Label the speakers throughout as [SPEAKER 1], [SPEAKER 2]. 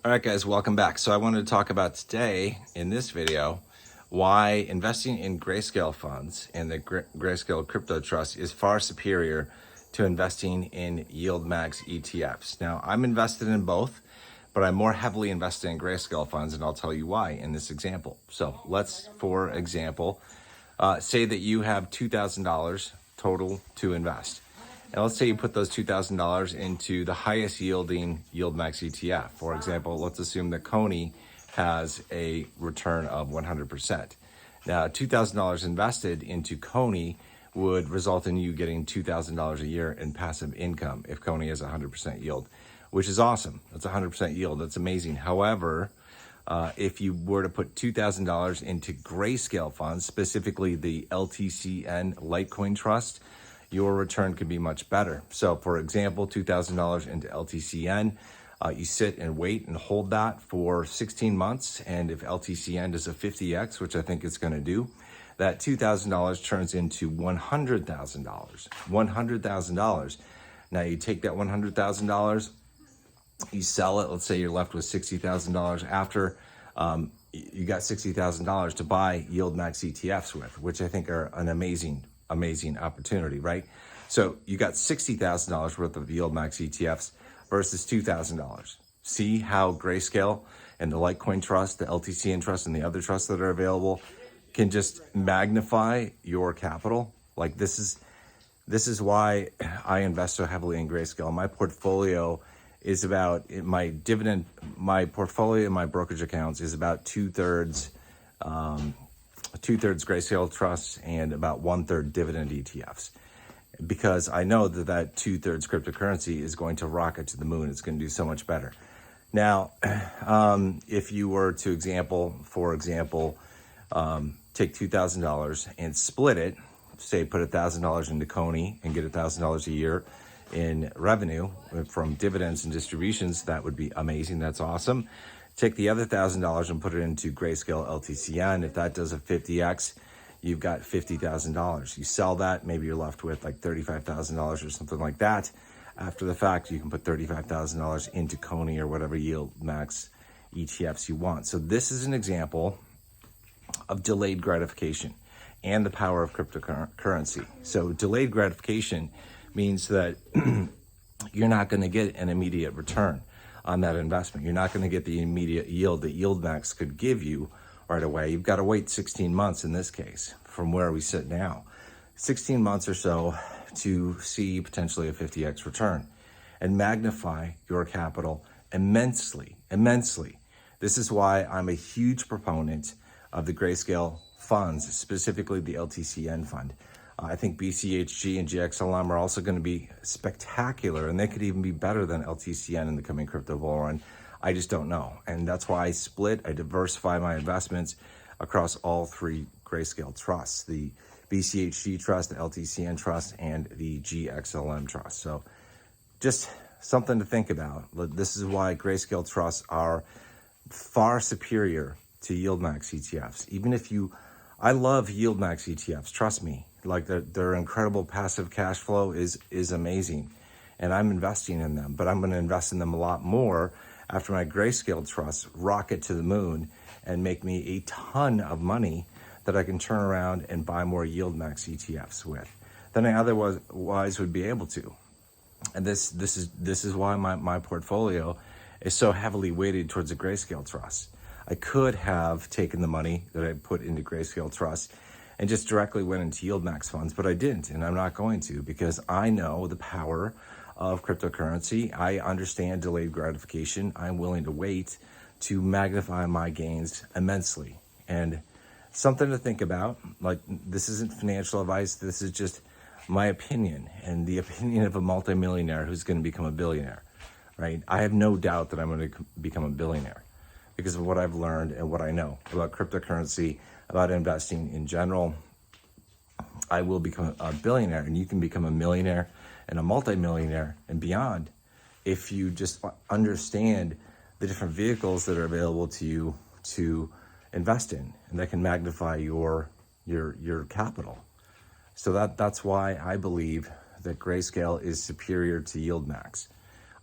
[SPEAKER 1] All right, guys, welcome back. So I wanted to talk about today in this video why investing in Grayscale funds and the Grayscale crypto trust is far superior to investing in YieldMax ETFs. Now, I'm invested in both, but I'm more heavily invested in Grayscale funds, and I'll tell you why in this example. So let's, for example, say that you have $2,000 total to invest. And let's say you put those $2,000 into the highest yielding YieldMax ETF. For example, let's assume that Coney has a return of 100%. Now, $2,000 invested into Coney would result in you getting $2,000 a year in passive income if Coney has 100% yield, which is awesome. That's 100% yield. That's amazing. However, if you were to put $2,000 into Grayscale funds, specifically the LTCN Litecoin Trust, your return could be much better. So for example, $2,000 into LTCN, you sit and wait and hold that for 16 months. And if LTCN does a 50X, which I think it's going to do, that $2,000 turns into $100,000. $100,000. Now you take that $100,000, you sell it. Let's say you're left with $60,000 after you got $60,000 to buy YieldMax ETFs with, which I think are an amazing opportunity, right? So you got $60,000 worth of YieldMax ETFs versus $2,000. See how Grayscale and the Litecoin Trust, the LTCN Trust, and the other trusts that are available can just magnify your capital. Like this is why I invest so heavily in Grayscale. My portfolio is about my portfolio in my brokerage accounts is about two-thirds Grayscale trusts and about one-third dividend ETFs, because I know that two-thirds cryptocurrency is going to rocket to the moon. It's going to do so much better. Now, if you were to, for example, take $2,000 and split it, say put $1,000 into Coney and get $1,000 a year in revenue from dividends and distributions, that would be amazing. That's awesome. Take the other $1,000 and put it into Grayscale LTCN. If that does a 50X, you've got $50,000. You sell that, maybe you're left with like $35,000 or something like that. After the fact, you can put $35,000 into Coney or whatever YieldMax ETFs you want. So this is an example of delayed gratification and the power of cryptocurrency. So delayed gratification means that you're not going to get an immediate return on that investment. You're not going to get the immediate yield that YieldMax could give you right away. You've got to wait 16 months in this case from where we sit now. 16 months or so to see potentially a 50X return and magnify your capital immensely. This is why I'm a huge proponent of the Grayscale funds, specifically the LTCN fund. I think BCHG and GXLM are also going to be spectacular, and they could even be better than LTCN in the coming crypto bull run. I just don't know. And that's why I diversify my investments across all three Grayscale trusts, the BCHG trust, the LTCN trust, and the GXLM trust. So just something to think about. This is why Grayscale trusts are far superior to YieldMax ETFs. I love YieldMax ETFs, trust me. Like their incredible passive cash flow is amazing, and I'm investing in them, but I'm going to invest in them a lot more after my Grayscale trusts rocket to the moon and make me a ton of money that I can turn around and buy more YieldMax ETFs with than I otherwise would be able to. And this is why my portfolio is so heavily weighted towards a Grayscale trust. I could have taken the money that I put into Grayscale trust and just directly went into YieldMax funds, but I didn't, and I'm not going to, because I know the power of cryptocurrency. I understand delayed gratification. I'm willing to wait to magnify my gains immensely. And something to think about, like this isn't financial advice, this is just my opinion and the opinion of a multimillionaire who's going to become a billionaire, right? I have no doubt that I'm going to become a billionaire because of what I've learned and what I know about cryptocurrency, about investing in general. I will become a billionaire, and you can become a millionaire and a multimillionaire and beyond if you just understand the different vehicles that are available to you to invest in, and that can magnify your capital. So that's why I believe that Grayscale is superior to YieldMax.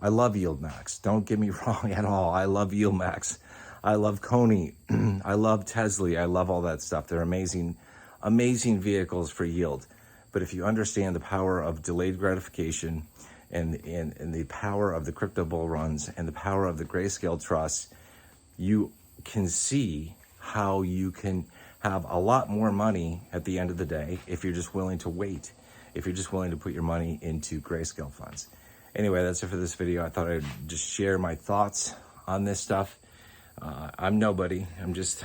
[SPEAKER 1] I love YieldMax. Don't get me wrong at all. I love YieldMax. I love Coney. I love Tesla. I love all that stuff. They're amazing, amazing vehicles for yield. But if you understand the power of delayed gratification and the power of the crypto bull runs and the power of the Grayscale trust, you can see how you can have a lot more money at the end of the day if you're just willing to wait, if you're just willing to put your money into Grayscale funds. Anyway, that's it for this video. I thought I'd just share my thoughts on this stuff. I'm nobody. I'm just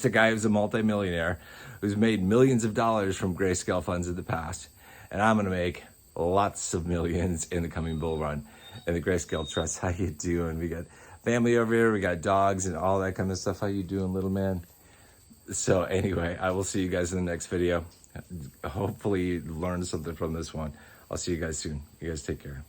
[SPEAKER 1] a guy who's a multimillionaire who's made millions of dollars from Grayscale funds in the past, and I'm gonna make lots of millions in the coming bull run. And the Grayscale trust, how you doing? We got family over here, we got dogs and all that kind of stuff. How you doing, little man? So anyway, I will see you guys in the next video. Hopefully you learned something from this one. I'll see you guys soon. You guys take care.